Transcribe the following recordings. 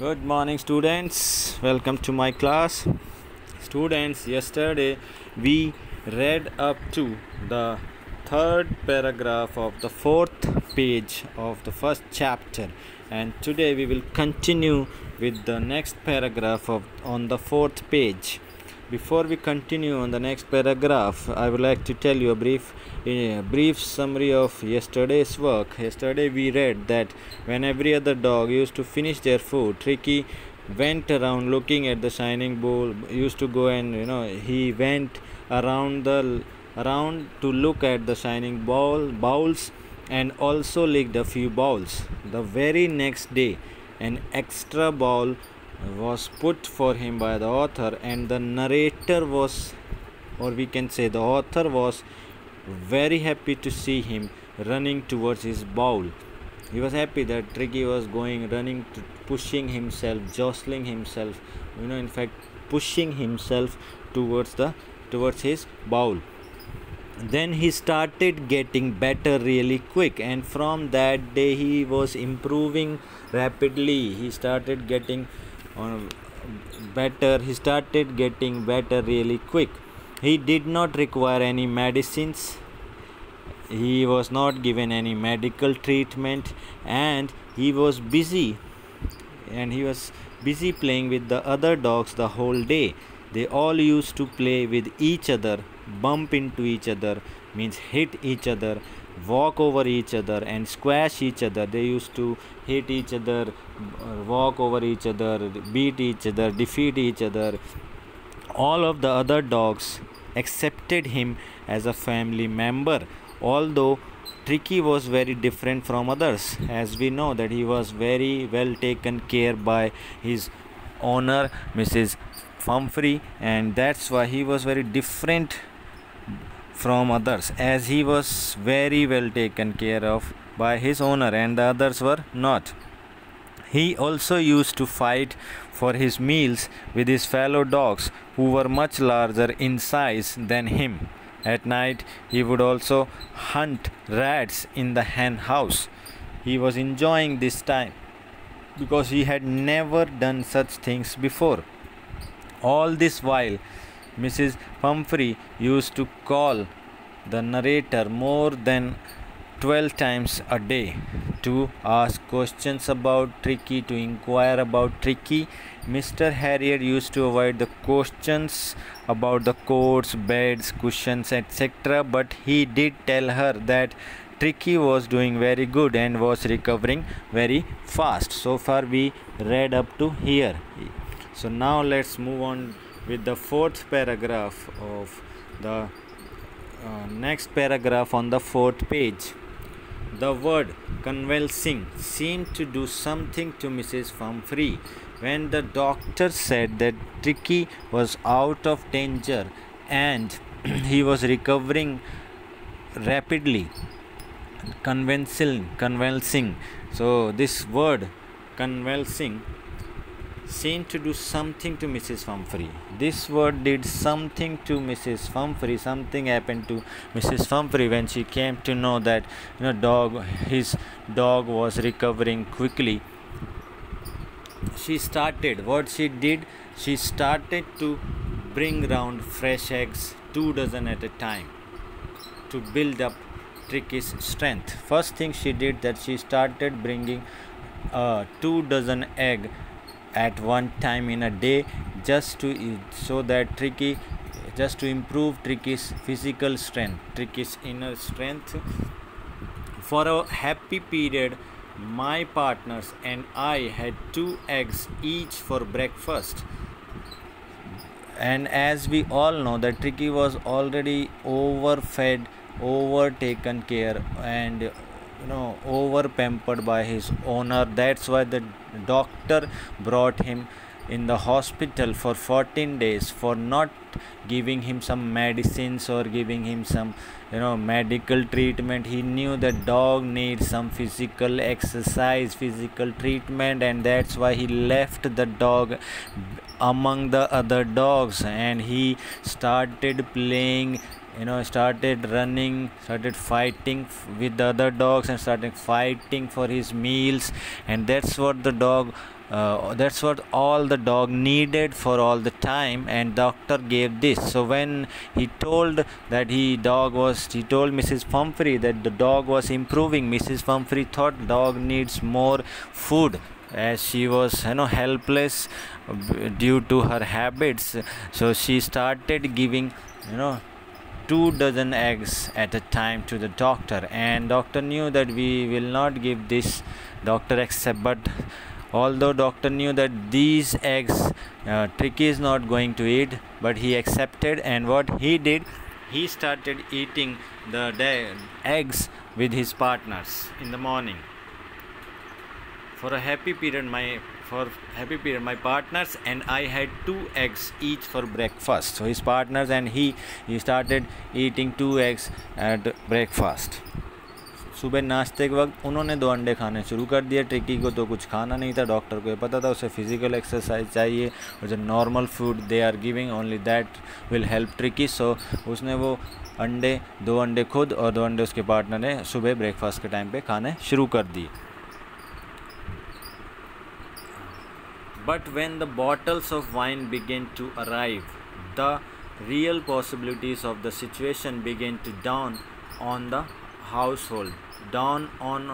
Good morning, students. Welcome to my class. Students, yesterday we read up to the third paragraph of the fourth page of the first chapter, and today we will continue with the next paragraph on the fourth page. Before we continue on the next paragraph, I would like to tell you a brief summary of yesterday's work. Yesterday we read that when every other dog used to finish their food, Tricky went around looking at the shining bowl. Used to go and he went around to look at the shining bowls and also licked a few bowls. The very next day, an extra bowl was put for him by the author, and the narrator was, or we can say the author was, very happy to see him running towards his bowl. He was happy that Tricky was running, pushing himself, jostling himself, in fact, pushing himself towards his bowl. Then he started getting better really quick, and from that day he was improving rapidly. He started getting better really quick. He did not require any medicines, he was not given any medical treatment, and he was busy playing with the other dogs the whole day. They all used to play with each other, bump into each other, means hit each other, walk over each other, and squash each other. They used to hit each other, walk over each other, beat each other, defeat each other. All of the other dogs accepted him as a family member, although Tricky was very different from others. As we know that he was very well taken care by his owner, Mrs. Pumphrey, and that's why he was very different from others, as he was very well taken care of by his owner and the others were not. He also used to fight for his meals with his fellow dogs who were much larger in size than him. At night he would also hunt rats in the hen house. He was enjoying this time because he had never done such things before. All this while Mrs. Pumphrey used to call the narrator more than 12 times a day to ask questions about Tricky, to inquire about Tricky. Mr. Harrier used to avoid the questions about the coats, beds, cushions, etc., but he did tell her that Tricky was doing very good and was recovering very fast. So far we read up to here. So now let's move on with the fourth paragraph of the next paragraph on the fourth page. The word convulsing seemed to do something to Mrs. Pumphrey. When the doctor said that Tricky was out of danger and he was recovering rapidly, convulsing. So this word convulsing seemed to do something to Mrs. Pumphrey. This word did something to Mrs. Pumphrey. Something happened to Mrs. Pumphrey when she came to know that his dog was recovering quickly. She started to bring round fresh eggs, 2 dozen at a time, to build up Tricky's strength. First thing she did, that she started bringing 2 dozen egg at one time in a day, just to improve Tricky's physical strength, Tricky's inner strength. For a happy period, my partners and I had 2 eggs each for breakfast. And as we all know that Tricky was already overfed, overtaken care, and over pampered by his owner. That's why the doctor brought him in the hospital for 14 days for not giving him some medicines or giving him some medical treatment. He knew that dog needs some physical exercise, physical treatment, and that's why he left the dog among the other dogs and he started playing started running, started fighting with the other dogs, and started fighting for his meals. And that's what that's what all the dog needed for all the time, and doctor gave this. So when he told Mrs. Pumphrey that the dog was improving, Mrs. Pumphrey thought dog needs more food, as she was helpless due to her habits. So she started giving 2 dozen eggs at a time to the doctor, and doctor knew that we will not give this doctor accept. But although doctor knew that these eggs Tricky is not going to eat, but he accepted. And what he did, he started eating the eggs with his partners in the morning. For a happy period, my partners and I had 2 eggs each for breakfast. So his partners and he started eating 2 eggs at breakfast. सुबह नाश्ते के वक्त उन्होंने 2 अंडे खाने शुरू कर दिए। ट्रिकी को तो कुछ खाना नहीं था, डॉक्टर को ये पता था उसे फिजिकल एक्सरसाइज चाहिए, और जो normal food they are giving only that will help tricky. So उसने वो 2 अंडे खुद और 2 अंडे उसके पार्टनर ने सुबह ब्रेकफास्ट के टाइम पे खाने शुरू कर दिए। But when the bottles of wine began to arrive, the real possibilities of the situation began to dawn on the household. Dawn on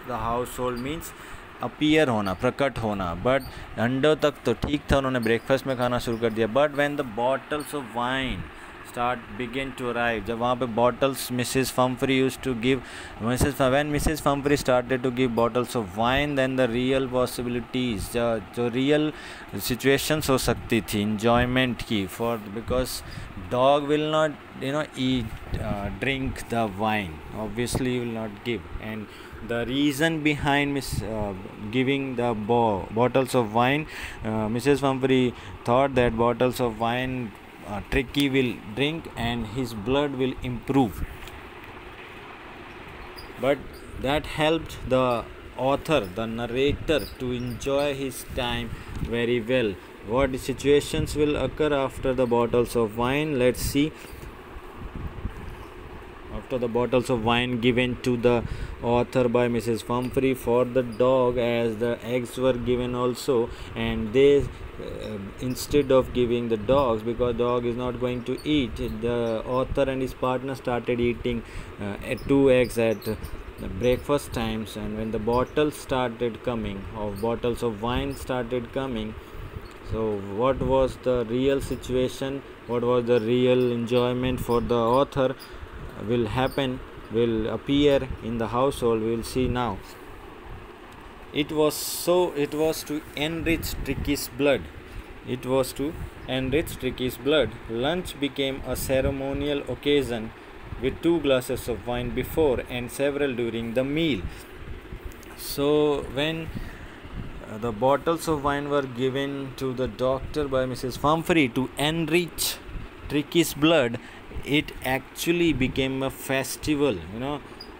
the household means appear होना, प्रकट होना। बट अंडों तक तो ठीक था, उन्होंने ब्रेकफास्ट में खाना शुरू कर दिया। But when the bottles of wine begin to arrive, जब वहाँ पे bottles Mrs. Pumphrey used to give, when Mrs. Pumphrey started to give bottles of wine, then the real possibilities, जो real situations हो सकती थी enjoyment की, because dog will not eat drink the wine, obviously will not give. And the reason behind giving the bottles of wine, Mrs. Pumphrey thought that bottles of wine Tricky will drink and his blood will improve. But that helped the author, the narrator, to enjoy his time very well. What situations will occur after the bottles of wine? Let's see. After the bottles of wine given to the author by Mrs. Pumphrey for the dog, as the eggs were given also, and they instead of giving the dogs, because dog is not going to eat, the author and his partner started eating 2 eggs at breakfast times. And when the bottles started coming, of bottles of wine started coming, so what was the real situation, what was the real enjoyment for the author will appear in the household, we will see now. It was to enrich Tricky's blood. It was to enrich Tricky's blood. Lunch became a ceremonial occasion with 2 glasses of wine before and several during the meal. So when the bottles of wine were given to the doctor by Mrs. Pumphrey to enrich Tricky's blood, it actually became a festival.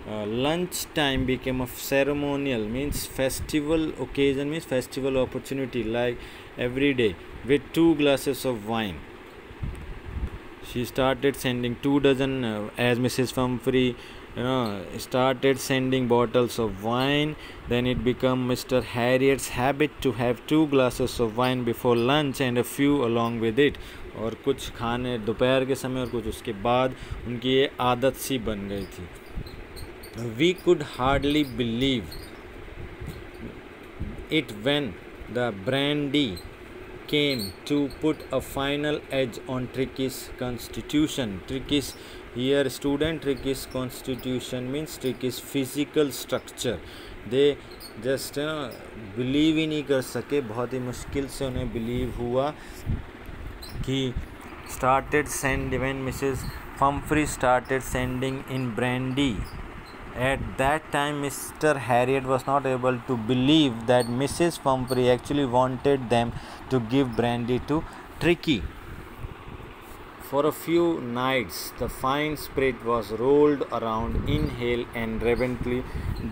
Lunch time became a ceremonial, means festival occasion, means festival opportunity, like every day, with 2 glasses of wine. She started sending 2 dozen as Mrs. Pumphrey started sending bottles of wine. Then it became Mr. Harriet's habit to have 2 glasses of wine before lunch and a few along with it. और कुछ खाने दोपहर के समय और कुछ उसके बाद उनकी ये आदत सी बन गई थी. We could hardly believe it when the brandy came to put a final edge on Tricky's constitution. Tricky's here student, Tricky's constitution means Tricky's physical structure. They just believe ही नहीं कर सके, बहुत ही मुश्किल से उन्हें believe हुआ कि started send when Mrs. Pumphrey started sending in brandy. At that time, Mr. Harriet was not able to believe that Mrs. Pumphrey actually wanted them to give brandy to Tricky. For a few nights, the fine spirit was rolled around, inhaled, and reverently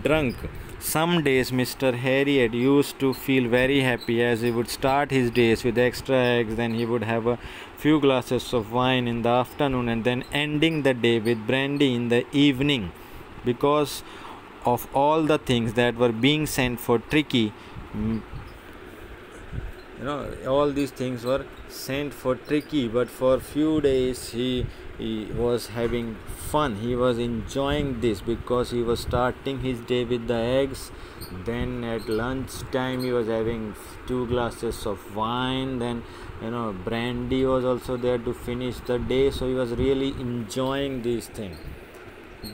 drunk. Some days Mr. Harriet used to feel very happy as he would start his days with extra eggs, then he would have a few glasses of wine in the afternoon, and then ending the day with brandy in the evening. Because of all the things that were being sent for Tricky, all these things were sent for Tricky, but for few days he was having fun. He was enjoying this because he was starting his day with the eggs. Then at lunch time he was having 2 glasses of wine. Then brandy was also there to finish the day. So he was really enjoying these things.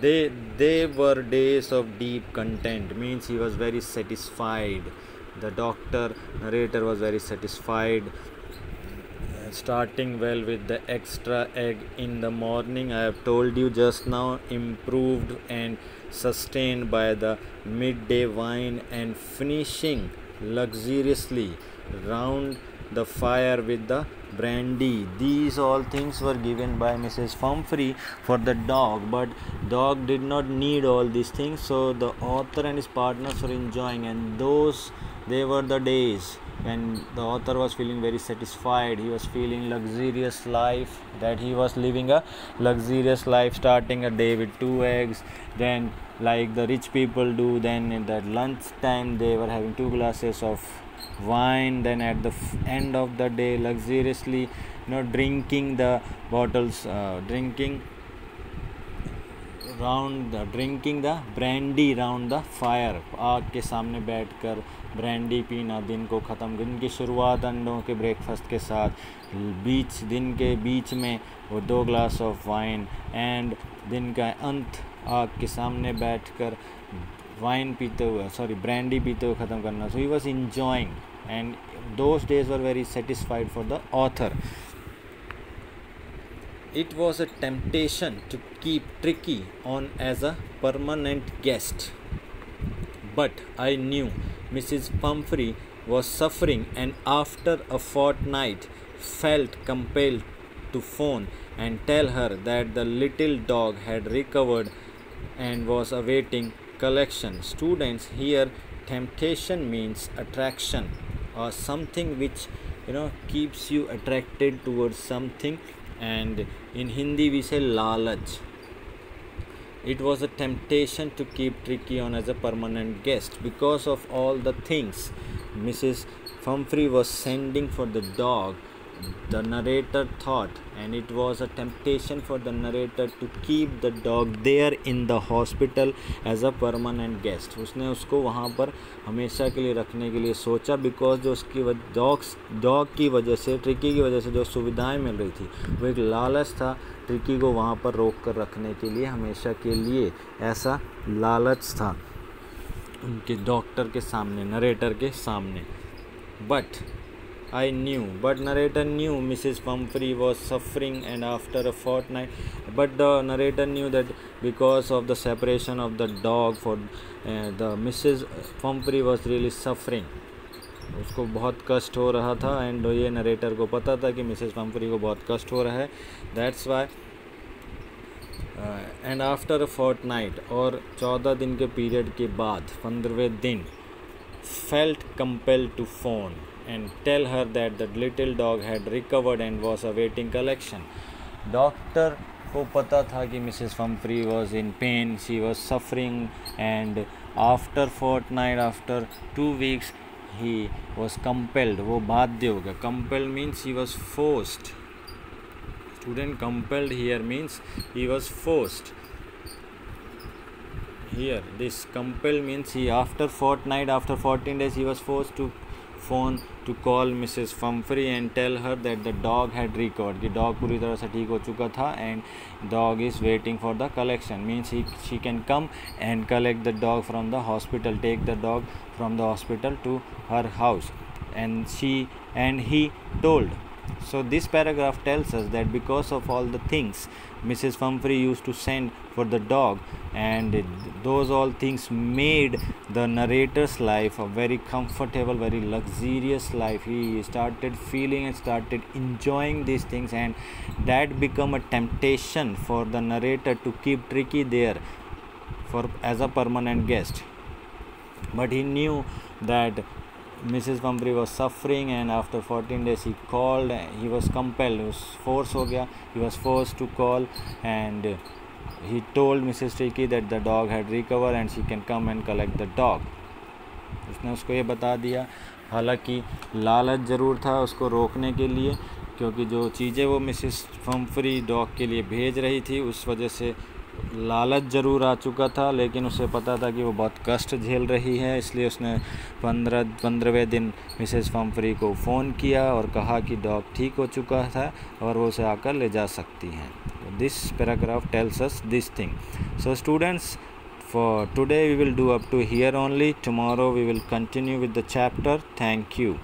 They were days of deep content. Means he was very satisfied. The narrator was very satisfied. Starting well with the extra egg in the morning, I have told you just now, improved and sustained by the midday wine, and finishing luxuriously round the fire with the brandy. These all things were given by Mrs. Pumphrey for the dog, but dog did not need all these things, so the author and his partners were enjoying, and they were the days when the author was feeling very satisfied. He was feeling luxurious life, that he was living a luxurious life, starting a day with 2 eggs, then like the rich people do, then in the lunch time they were having 2 glasses of wine, then at the end of the day luxuriously drinking the bottles, drinking the brandy round the fire. आग के सामने बैठकर brandy पीना, दिन को ख़त्म, दिन की शुरुआत अंडों के ब्रेकफास्ट के साथ, दिन के बीच में वो 2 ग्लास ऑफ वाइन, एंड दिन का अंत आग के सामने बैठकर ब्रांडी पीते हुए ख़त्म करना. So he was enjoying, and those days were very satisfied for the author. It was a temptation to keep Tricky on as a permanent guest, but I knew Mrs. Pumphrey was suffering, and after a fortnight felt compelled to phone and tell her that the little dog had recovered and was awaiting collection. Students, here temptation means attraction, or something which keeps you attracted towards something, and in Hindi we say lalach. It was a temptation to keep Tricky on as a permanent guest because of all the things Mrs. Pumphrey was sending for the dog, the narrator thought, and it was a temptation for the narrator to keep the dog there in the hospital as a permanent guest. उसने उसको वहाँ पर हमेशा के लिए रखने के लिए सोचा, बिकॉज जो उसकी डॉग की वजह से, ट्रिकी की वजह से जो सुविधाएं मिल रही थी, वो एक लालच था ट्रिकी को वहाँ पर रोक कर रखने के लिए, हमेशा के लिए ऐसा लालच था उनके डॉक्टर के सामने, नरेटर के सामने. But narrator knew Mrs. Pumphrey was suffering, and after a fortnight, but the narrator knew that because of the separation of the dog, for the Mrs. Pumphrey was really suffering. उसको बहुत कष्ट हो रहा था, and ये narrator को पता था कि मिसेस पम्फ्री को बहुत कष्ट हो रहा है. That's why and after a fortnight, और 14 दिन के पीरियड के बाद 15वें दिन, felt compelled to phone and tell her that the little dog had recovered and was awaiting collection. Doctor को पता था कि Mrs Pomfrey was in pain, she was suffering, and after fortnight, after 2 weeks, he was compelled. वो बाध्य हो गया. Compelled means he was forced. Student, compelled here means he was forced. Here this compel means he, after fortnight, after 14 days, he was forced to phone to call Mrs. Pumphrey and tell her that the dog had recovered, कि dog पूरी तरह से ठीक हो चुका था, and dog is waiting for the collection. Means she can come and collect the dog from the hospital, take the dog from the hospital to her house, and he told. So this paragraph tells us that because of all the things Mrs. Pumphrey used to send for the dog, and those all things made the narrator's life a very comfortable, very luxurious life. He started feeling and started enjoying these things, and that become a temptation for the narrator to keep Tricky there as a permanent guest. but he knew that Mrs. Pumphrey was suffering, and after 14 days he called. He was compelled, he was forced to call, and he told Mrs. Tricky that the dog had recovered and she can come and collect the dog. उसने उसको ये बता दिया, हालांकि लालच ज़रूर था उसको रोकने के लिए, क्योंकि जो चीज़ें वो मिसेस पम्फ्री डॉग के लिए भेज रही थी उस वजह से लालच ज़रूर आ चुका था, लेकिन उसे पता था कि वो बहुत कष्ट झेल रही है, इसलिए उसने 15वें दिन मिसेस पम्फ्री को फ़ोन किया और कहा कि डॉग ठीक हो चुका था और वो उसे आकर ले जा सकती हैं. This paragraph tells us this thing. So students, for today we will do up to here only. Tomorrow we will continue with the chapter. Thank you.